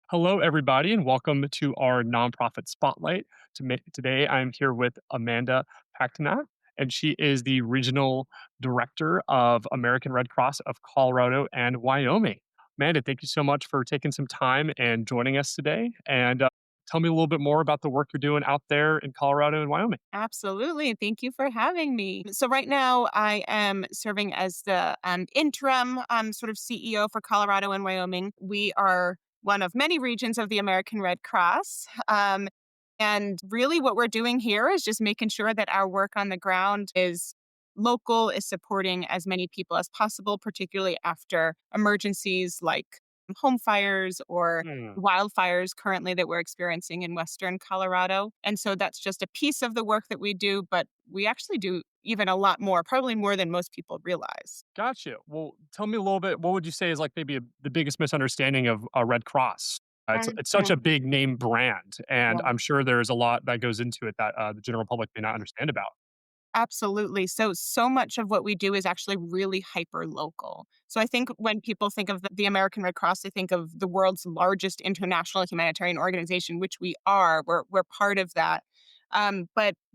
Hello, everybody, and welcome to our nonprofit spotlight. Today, I'm here with Amanda Paktinat, and she is the regional director of American Red Cross of Colorado and Wyoming. Amanda, thank you so much for taking some time and joining us today. And tell me a little bit more about the work you're doing out there in Colorado and Wyoming. Absolutely. Thank you for having me. So, right now, I am serving as the interim sort of CEO for Colorado and Wyoming. We are one of many regions of the American Red Cross. And really, what we're doing here is just making sure that our work on the ground is local, is supporting as many people as possible, particularly after emergencies like home fires or Hmm. wildfires currently that we're experiencing in Western Colorado. And so that's just a piece of the work that we do, but we actually do even a lot more, probably more than most people realize. Gotcha. Well, tell me a little bit. What would you say is like maybe the biggest misunderstanding of Red Cross? It's such a Mhm. big name brand, and Yeah. I'm sure there's a lot that goes into it that the general public may not understand about. Absolutely. So much of what we do is actually really hyper local. So I think when people think of the American Red Cross, they think of the world's largest international humanitarian organization, which we are. We're part of that.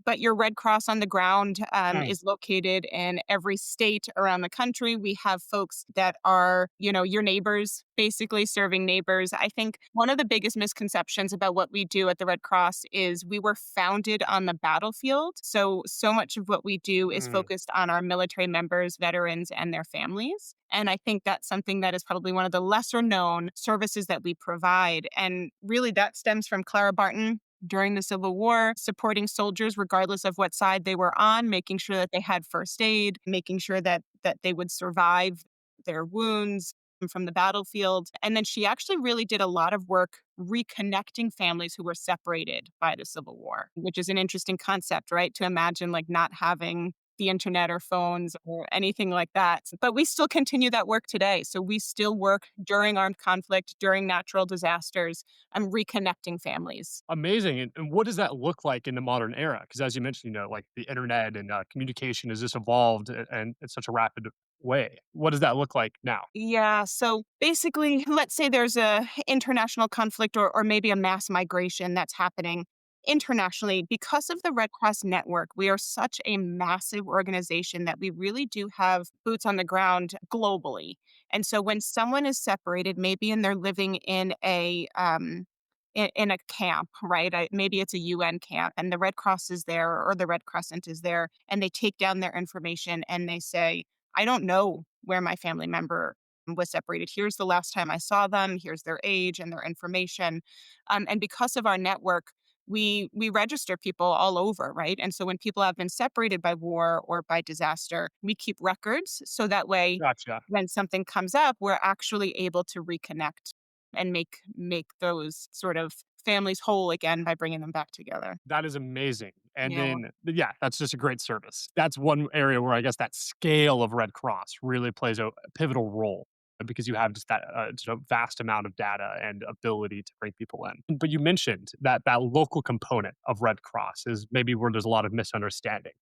But your Red Cross on the ground Mm, is located in every state around the country. We have folks that are, your neighbors, basically serving neighbors. I think one of the biggest misconceptions about what we do at the Red Cross is we were founded on the battlefield. So much of what we do is mm. focused on our military members, veterans, and their families. And I think that's something that is probably one of the lesser known services that we provide. And really, that stems from Clara Barton during the Civil War, supporting soldiers regardless of what side they were on, making sure that they had first aid, making sure that they would survive their wounds from the battlefield. And then she actually really did a lot of work reconnecting families who were separated by the Civil War, which is an interesting concept, right? To imagine like not having the internet or phones or anything like that. But we still continue that work today. So we still work during armed conflict, during natural disasters, and reconnecting families. Amazing. And what does that look like in the modern era? Because as you mentioned, like the internet and communication has just evolved and in such a rapid way. What does that look like now? Yeah. So basically, let's say there's a international conflict or maybe a mass migration that's happening internationally because of the Red Cross network. We are such a massive organization that we really do have boots on the ground globally. And so when someone is separated, maybe and they're living in in a camp, right? Maybe it's a UN camp, and the Red Cross is there or the Red Crescent is there, and they take down their information and they say, I don't know where my family member was separated. Here's the last time I saw them. Here's their age and their information. And because of our network, we register people all over, right? And so when people have been separated by war or by disaster, we keep records so that way Gotcha. when something comes up, we're actually able to reconnect and make those sort of families whole again by bringing them back together. That is amazing. And Yeah. then, yeah, that's just a great service. That's one area where I guess that scale of Red Cross really plays a pivotal role because you have just that just a vast amount of data and ability to bring people in. But you mentioned that that local component of Red Cross is maybe where there's a lot of misunderstanding.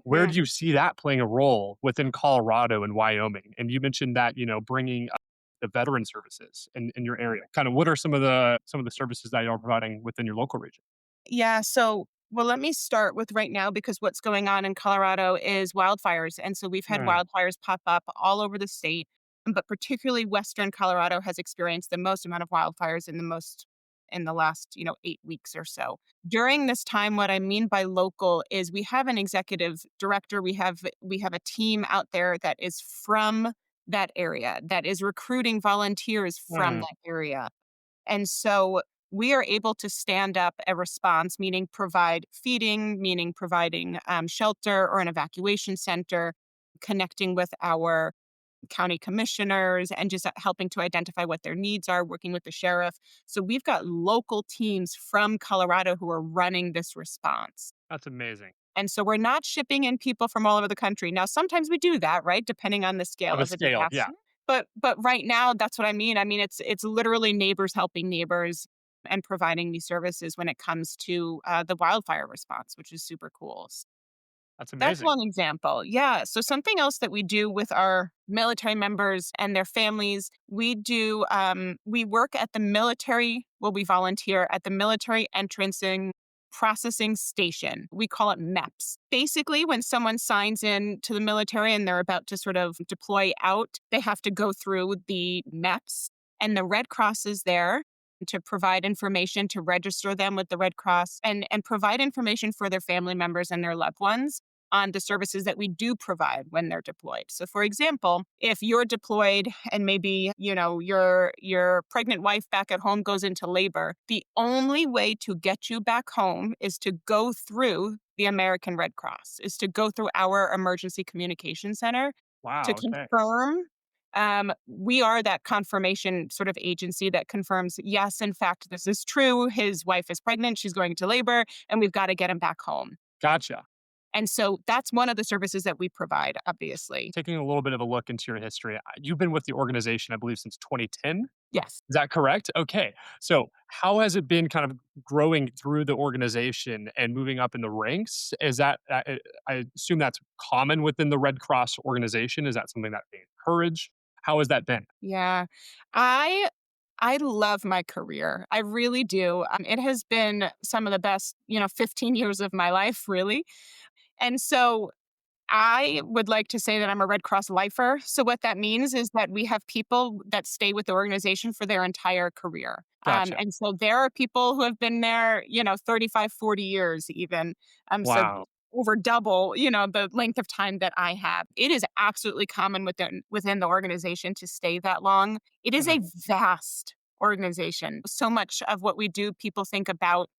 Where do Mhm. you see that playing a role within Colorado and Wyoming? And you mentioned that bringing the veteran services in your area. Kind of what are some of the services that you're providing within your local region? Yeah, so well, let me start with right now because what's going on in Colorado is wildfires. And so we've had Mm, wildfires pop up all over the state, but particularly Western Colorado has experienced the most amount of wildfires in the last, 8 weeks or so. During this time, what I mean by local is we have an executive director, we have a team out there that is from that area, that is recruiting volunteers from mm. that area. And so we are able to stand up a response, meaning provide feeding, meaning providing shelter or an evacuation center, connecting with our county commissioners and just helping to identify what their needs are, working with the sheriff. So we've got local teams from Colorado who are running this response. That's amazing. And so we're not shipping in people from all over the country. Now, sometimes we do that, right? Depending on the scale Of a of a scale, yeah. disaster. But right now, that's what I mean. I mean, it's literally neighbors helping neighbors and providing these services when it comes to the wildfire response, which is super cool. That's That's amazing. one example. Yeah. So something else that we do with our military members and their families, we work at the military, well, we volunteer at the military entrancing processing station. We call it MEPS. Basically, when someone signs in to the military and they're about to sort of deploy out, they have to go through the MEPS, and the Red Cross is there to provide information, to register them with the Red Cross, and provide information for their family members and their loved ones on the services that we do provide when they're deployed. So for example, if you're deployed and maybe, your pregnant wife back at home goes into labor, the only way to get you back home is to go through the American Red Cross, is to go through our emergency communication center to Wow, okay. confirm. We are that confirmation sort of agency that confirms, yes, in fact, this is true. His wife is pregnant, she's going into labor, and we've got to get him back home. Gotcha. And so that's one of the services that we provide, obviously. Taking a little bit of a look into your history, you've been with the organization, I believe, since 2010. Yes. Is that correct? Okay. So, how has it been kind of growing through the organization and moving up in the ranks? Is that I assume that's common within the Red Cross organization? Is that something that they encourage? How has that been? Yeah. I I love my career. I really do. It has been some of the best, 15 years of my life, really. And so I would like to say that I'm a Red Cross lifer. So what that means is that we have people that stay with the organization for their entire career. Gotcha. And so there are people who have been there, 35, 40 years even. So Wow. over double, the length of time that I have. It is absolutely common within the organization to stay that long. It is Mhm. a vast organization. So much of what we do, people think about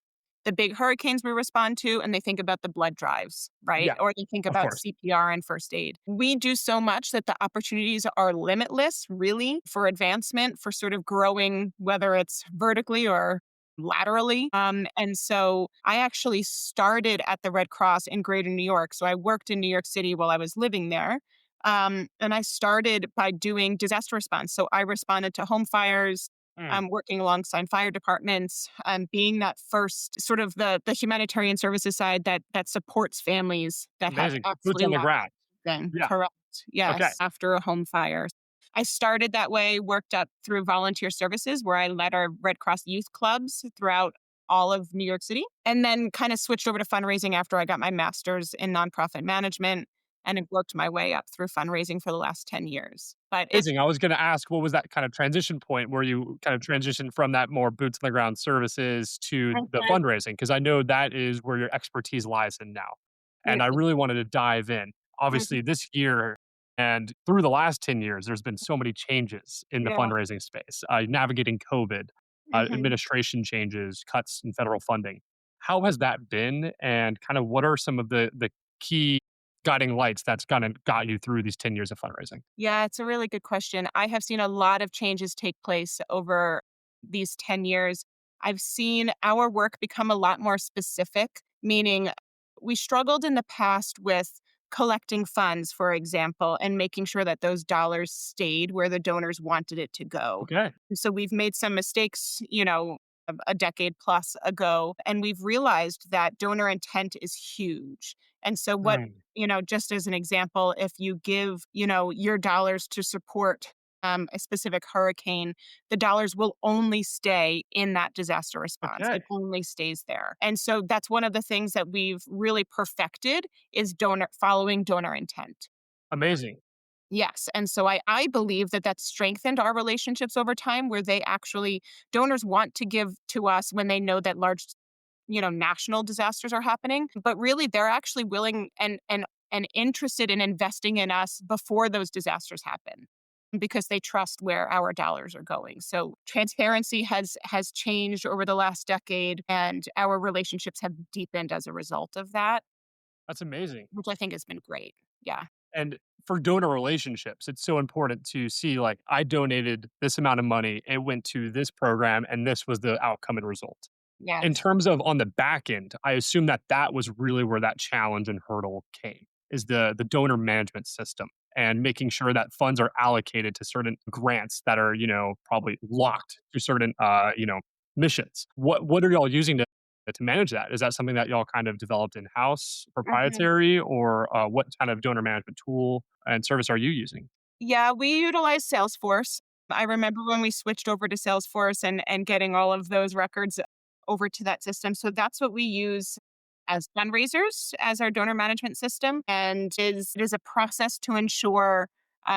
the big hurricanes we respond to, and they think about the blood drives, right? Yeah, Or they think of about course. CPR and first aid. We do so much that the opportunities are limitless, really, for advancement, for sort of growing, whether it's vertically or laterally. And so I actually started at the Red Cross in Greater New York. So I worked in New York City while I was living there. And I started by doing disaster response. So I responded to home fires, Mm, working alongside fire departments, being that first sort of the humanitarian services side that supports families that have amazing. Boots absolutely on the lost ground. everything. Yeah. Correct. Okay. Yes. After a home fire. I started that way, worked up through volunteer services where I led our Red Cross youth clubs throughout all of New York City, and then kind of switched over to fundraising after I got my master's in nonprofit management and have worked my way up through fundraising for the last 10 years. But it's Amazing. I was gonna ask, what was that kind of transition point where you kind of transitioned from that more boots on the ground services to the Mhm. fundraising? Because I know that is where your expertise lies in now, and I Right. really wanted to dive in. Mhm. Obviously, this year and through the last 10 years, there's been so many changes in the Yeah. fundraising space, navigating COVID, Mhm. administration changes, cuts in federal funding. How has that been, and kind of what are some of the key guiding lights that's kinda got you through these 10 years of fundraising? Yeah, it's a really good question. I have seen a lot of changes take place over these 10 years. I've seen our work become a lot more specific, meaning we struggled in the past with collecting funds, for example, and making sure that those dollars stayed where the donors wanted it to go. Okay. So we've made some mistakes, a decade plus ago, and we've realized that donor intent is huge. And so what Mm, just as an example, if you give, your dollars to support a specific hurricane, the dollars will only stay in that disaster response. okay. It only stays there. And so that's one of the things that we've really perfected is following donor intent. Amazing. Yes. And so I believe that that's strengthened our relationships over time where they actually, donors want to give to us when they know that large, national disasters are happening. But really, they're actually willing and interested in investing in us before those disasters happen because they trust where our dollars are going. So transparency has changed over the last decade and our relationships have deepened as a result of that, That's amazing. which I think has been great. Yeah. And for donor relationships, it's so important to see, like, I donated this amount of money, it went to this program, and this was the outcome and result. In Yes. terms of on the back end, I assume that that was really where that challenge and hurdle came, is the donor management system and making sure that funds are allocated to certain grants that are, probably locked to certain, missions. What are y'all using to to manage that? Is that something that y'all kind of developed in house, Mhm. proprietary, or what kind of donor management tool and service are you using? Yeah, we utilize Salesforce. I remember when we switched over to Salesforce and getting all of those records over to that system. So that's what we use as fundraisers as our donor management system, and it is a process to ensure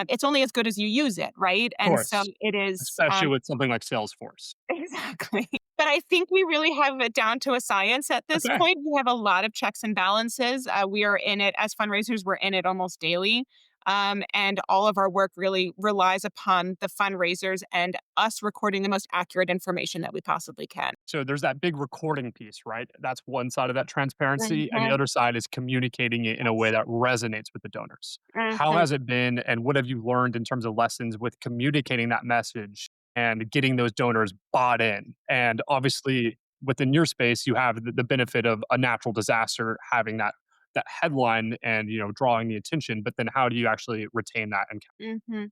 it's only as good as you use it, right? Of And so course, it is especially with something like Salesforce. exactly. But I think we really have it down to a science at this Okay. point. We have a lot of checks and balances. We are in it as fundraisers, we're in it almost daily. And all of our work really relies upon the fundraisers and us recording the most accurate information that we possibly can. So there's that big recording piece, right? That's one side of that transparency, and the Mhm. other side is communicating it in a way Yes. that resonates with the donors. How Mhm. has it been, and what have you learned in terms of lessons with communicating that message and getting those donors bought in? And obviously, within your space, you have the benefit of a natural disaster having that headline and drawing the attention. But then, how do you actually retain that? And Mhm.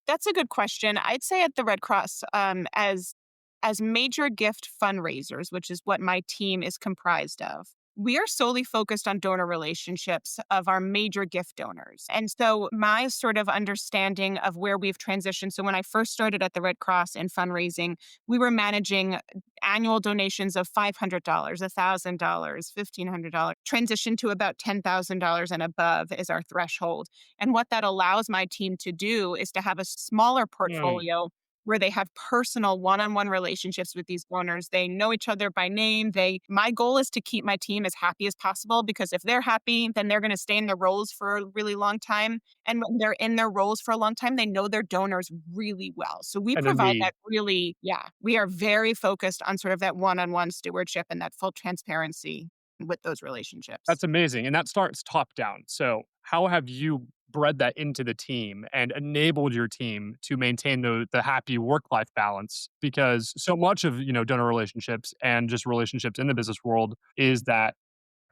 That's a good question. I'd say at the Red Cross, as major gift fundraisers, which is what my team is comprised of, we are solely focused on donor relationships of our major gift donors. And so my sort of understanding of where we've transitioned. So when I first started at the Red Cross in fundraising, we were managing annual donations of $500, $1,000, $1,500, transition to about $10,000 and above is our threshold. And what that allows my team to do is to have a smaller Mm, portfolio where they have personal one-on-one relationships with these donors. They know each other by name. My goal is to keep my team as happy as possible because if they're happy, then they're going to stay in their roles for a really long time. And when they're in their roles for a long time, they know their donors really well. So we and then provide the that really, yeah, we are very focused on sort of that one-on-one stewardship and that full transparency with those relationships. That's amazing, and that starts top down. So, how have you bred that into the team and enabled your team to maintain the happy work-life balance? Because so much of, donor relationships and just relationships in the business world is that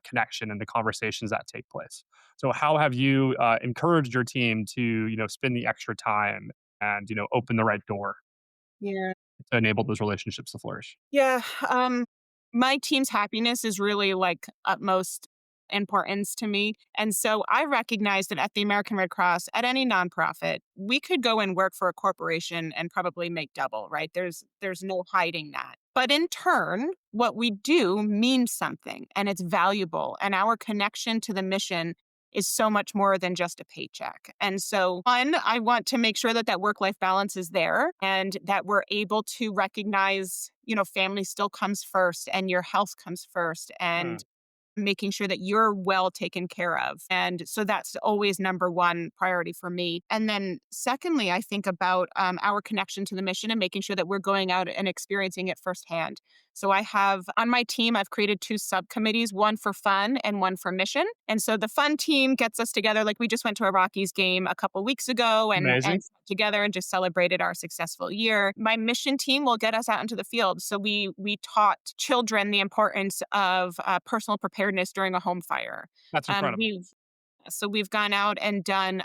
connection and the conversations that take place. So, how have you, encouraged your team to, spend the extra time and, open the right door Yeah. to enable those relationships to flourish? Yeah, my team's happiness is really like utmost importance to me. And so I recognize that at the American Red Cross, at any nonprofit, we could go and work for a corporation and probably make double, right? There's no hiding that. But in turn, what we do means something and it's valuable. And our connection to the mission is so much more than just a paycheck. And so, one, I want to make sure that that work life balance is there and that we're able to recognize, family still comes first and your health comes first. And Mm, making sure that you're well taken care of. And so that's always number one priority for me. And then, secondly, I think about our connection to the mission and making sure that we're going out and experiencing it firsthand. So, I have on my team, I've created two subcommittees, one for fun and one for mission. And so the fun team gets us together. Like we just went to a Rockies game a couple weeks ago and amazing. sat together and just celebrated our successful year. My mission team will get us out into the field. So we taught children the importance of personal preparedness during a home fire. That's incredible. We've gone out and done.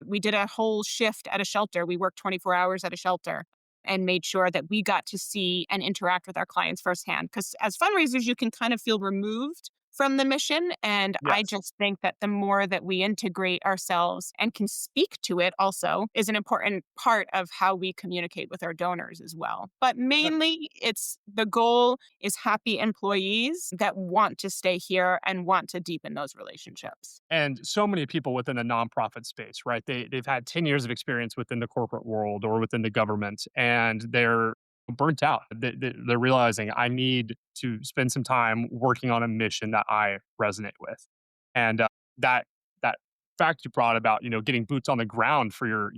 We did a whole shift at a shelter. We worked 24 hours at a shelter and made sure that we got to see and interact with our clients firsthand. Because as fundraisers, you can kind of feel removed from the mission. And I Yes. just think that the more that we integrate ourselves and can speak to it also is an important part of how we communicate with our donors as well. But mainly, it's the goal is happy employees that want to stay here and want to deepen those relationships. And so many people within the nonprofit space, right? They've had 10 years of experience within the corporate world or within the government, and they're burnt out. They're realizing I need to spend some time working on a mission that I resonate with, and that that fact you brought about getting boots on the ground for your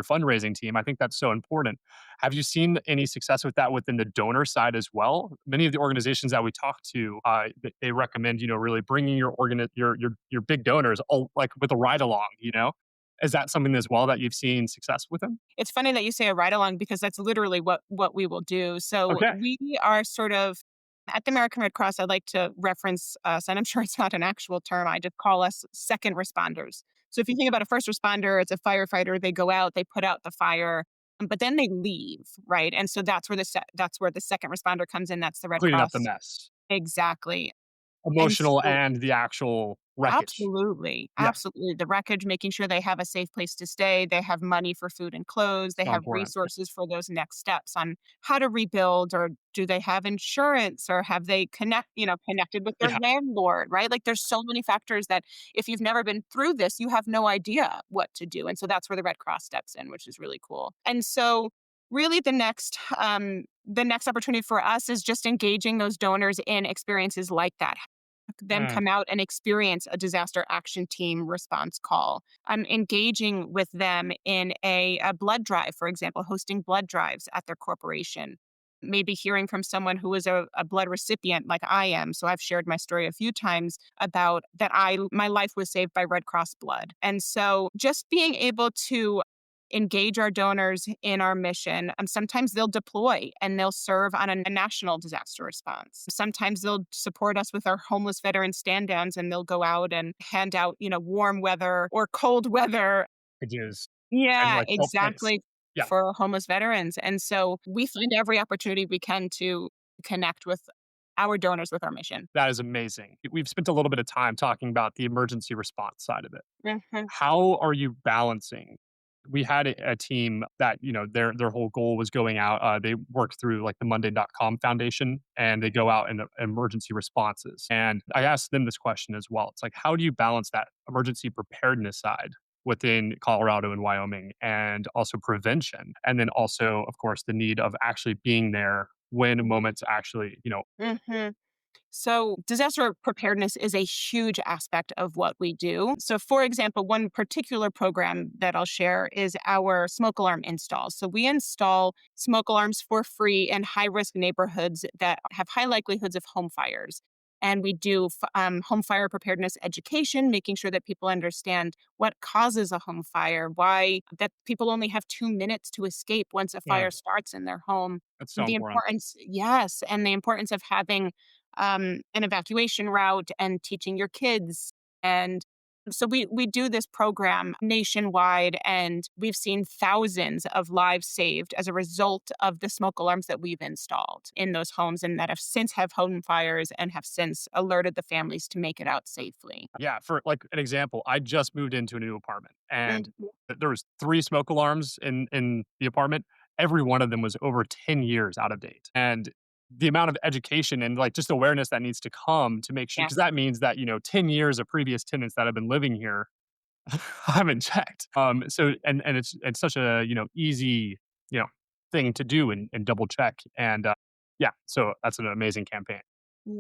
fundraising team. I think that's so important. Have you seen any success with that within the donor side as well? Many of the organizations that we talk to, they recommend, really bringing your big donors, like with a ride along. Is that something as well that you've seen success with them? It's funny that you say a ride along because that's literally what we will do. So Okay, we are sort of at the American Red Cross. I'd like to reference us, and I'm sure it's not an actual term. I just call us second responders. So if you think about a first responder, it's a firefighter. They go out, they put out the fire, but then they leave, right? And so that's where the second responder comes in. That's the Red cleaning up the Cross. mess. Exactly. And Emotional so and the actual wreckage. absolutely, Yeah, absolutely. The wreckage, making sure they have a safe place to stay, they have money for food and clothes, they so have important. resources for those next steps on how to rebuild, or do they have insurance, or have they connected with their Yeah, landlord, right? Like there's so many factors that if you've never been through this, you have no idea what to do. And so that's where the Red Cross steps in, which is really cool. And so really the next opportunity for us is just engaging those donors in experiences like that, them mm, come out and experience a disaster action team response call. I'm engaging with them in a blood drive, for example, hosting blood drives at their corporation. Maybe hearing from someone who is a blood recipient like I am. So I've shared my story a few times about that my life was saved by Red Cross blood. And so just being able to engage our donors in our mission. Sometimes they'll deploy and they'll serve on a national disaster response. Sometimes they'll support us with our homeless veteran stand downs and they'll go out and hand out, warm weather or cold weather. packages and, Yeah, like, help place. exactly. Yeah, For homeless veterans. And so we find every opportunity we can to connect with our donors with our mission. that is amazing. We've spent a little bit of time talking about the emergency response side of it. Mhm. How are you balancing? We had a team that, their whole goal was going out, they worked through, like, the Monday.com Foundation, and they go out in emergency responses, and I asked them this question as well. It's like, how do you balance that emergency preparedness side within Colorado and Wyoming, and also prevention, and then also, of course, the need of actually being there when moments actually, Mhm. So, disaster preparedness is a huge aspect of what we do. So, for example, one particular program that I'll share is our smoke alarm installs. So, we install smoke alarms for free in high risk neighborhoods that have high likelihoods of home fires. And we do home fire preparedness education, making sure that people understand what causes a home fire, why that people only have 2 minutes to escape once a Yeah, fire starts in their home. that's so The important. importance, yes, and the importance of having an evacuation route and teaching your kids. And so we do this program nationwide, and we've seen thousands of lives saved as a result of the smoke alarms that we've installed in those homes, and that have since have home fires and have since alerted the families to make it out safely. Yeah, for, like, an example, I just moved into a new apartment, and Mhm. there was 3 smoke alarms in the apartment. Every one of them was over 10 years out of date, and the amount of education and, like, just awareness that needs to come to make sure, because Yes. that means that, 10 years of previous tenants that have been living here haven't checked. So and it's such a, easy, you know, thing to do and double check, and, yeah, so that's an amazing campaign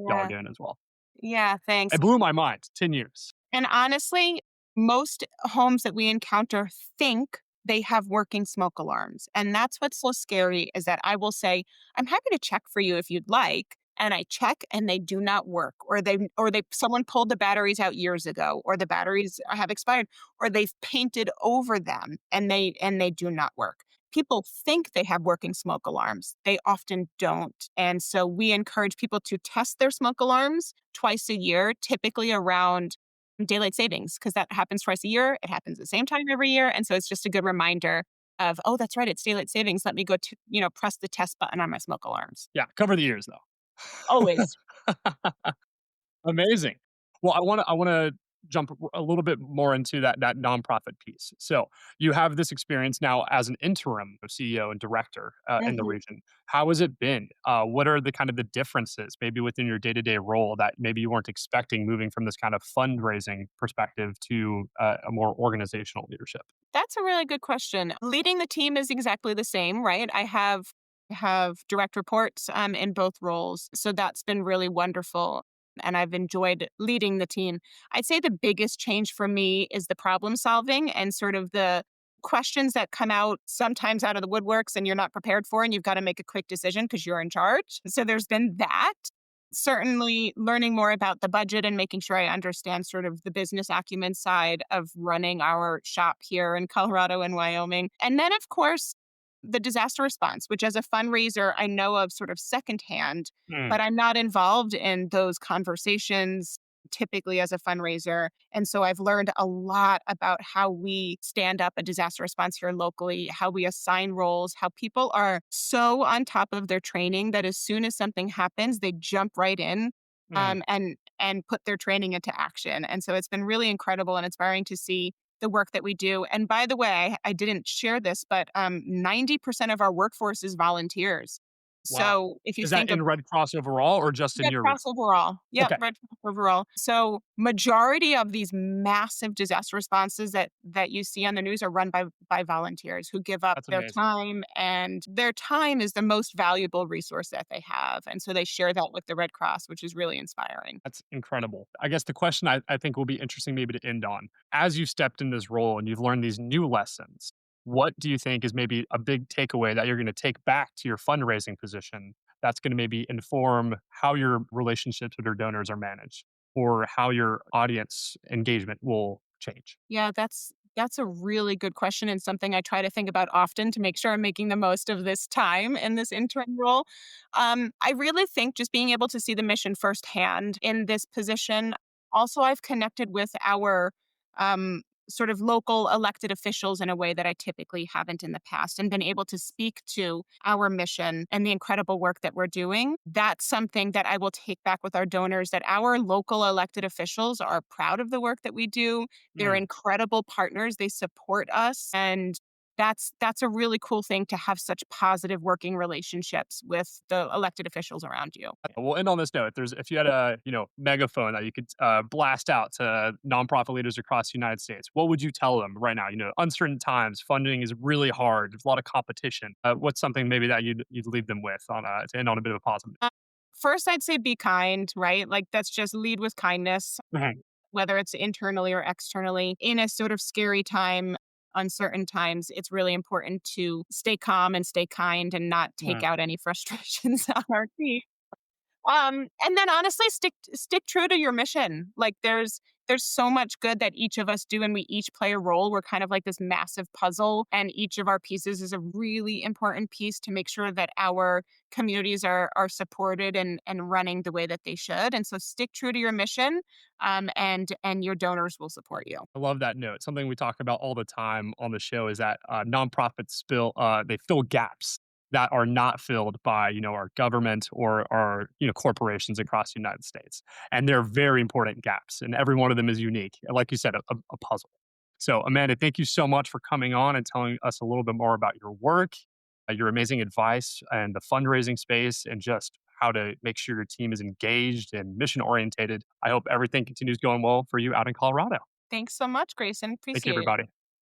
y'all are Yeah. doing as well. Yeah. Thanks. It blew my mind, 10 years. And honestly, most homes that we encounter think they have working smoke alarms. And that's what's so scary is that I will say, I'm happy to check for you if you'd like. And I check and they do not work, or they someone pulled the batteries out years ago, or the batteries have expired, or they've painted over them and they do not work. People think they have working smoke alarms. They often don't. And so we encourage people to test their smoke alarms twice a year, typically around daylight savings, because that happens twice a year. It happens the same time every year. And so it's just a good reminder of, oh, that's right, it's daylight savings. Let me go to, press the test button on my smoke alarms. Yeah, cover the ears, though. Always. Amazing. Well, I wanna jump a little bit more into that nonprofit piece. So, you have this experience now as an interim CEO and director, in the Mhm. region. How has it been? What are the kind of the differences maybe within your day-to-day role that maybe you weren't expecting, moving from this kind of fundraising perspective to, a more organizational leadership? That's a really good question. Leading the team is exactly the same, right? I have direct reports in both roles. So that's been really wonderful. And I've enjoyed leading the team. I'd say the biggest change for me is the problem solving and sort of the questions that come out sometimes out of the woodworks and you're not prepared for, and you've got to make a quick decision because you're in charge. So there's been that. Certainly learning more about the budget and making sure I understand sort of the business acumen side of running our shop here in Colorado and Wyoming. And then, of course, the disaster response, which as a fundraiser, I know of sort of secondhand, Mm, but I'm not involved in those conversations typically as a fundraiser. And so I've learned a lot about how we stand up a disaster response here locally, how we assign roles, how people are so on top of their training that as soon as something happens, they jump right in Mm, and put their training into action. And so it's been really incredible and inspiring to see the work that we do. And by the way, I didn't share this, but 90% of our workforce is volunteers. wow. So if you Is that think of in Red Cross overall or just in Red your region? Cross overall. Yep, Okay, Red Cross overall. So majority of these massive disaster responses that you see on the news are run by volunteers who give up that's their amazing. time, and their time is the most valuable resource that they have. And so they share that with the Red Cross, which is really inspiring. That's incredible. I guess the question I think will be interesting maybe to end on, as you stepped in this role and you've learned these new lessons, what do you think is maybe a big takeaway that you're going to take back to your fundraising position that's going to maybe inform how your relationships with your donors are managed or how your audience engagement will change? Yeah, that's a really good question and something I try to think about often to make sure I'm making the most of this time in this interim role. I really think just being able to see the mission firsthand in this position. Also, I've connected with our um, sort of local elected officials in a way that I typically haven't in the past, and been able to speak to our mission and the incredible work that we're doing. That's something that I will take back with our donors, that our local elected officials are proud of the work that we do. They're Mm. incredible partners. They support us. And that's a really cool thing to have such positive working relationships with the elected officials around you. We'll end on this note. If you had a megaphone that you could blast out to nonprofit leaders across the United States, what would you tell them right now? Uncertain times, funding is really hard. There's a lot of competition. What's something maybe that you'd leave them with on to end on a bit of a positive? Uh, First, I'd say be kind, right? Like that's just lead with kindness, Mhm. whether it's internally or externally. In a sort of scary time, uncertain times, it's really important to stay calm and stay kind and not take Mm. out any frustrations on our team. And then honestly, stick true to your mission. Like there's so much good that each of us do, and we each play a role. We're kind of like this massive puzzle, and each of our pieces is a really important piece to make sure that our communities are supported and running the way that they should. And so stick true to your mission, and your donors will support you. I love that note. Something we talk about all the time on the show is that nonprofits they fill gaps that are not filled by our government or our corporations across the United States, and they're very important gaps, and every one of them is unique. Like you said, a puzzle. So, Amanda, thank you so much for coming on and telling us a little bit more about your work, your amazing advice, and the fundraising space, and just how to make sure your team is engaged and mission orientated. I hope everything continues going well for you out in Colorado. Thanks so much, Grayson. Thank you, Appreciate it. everybody.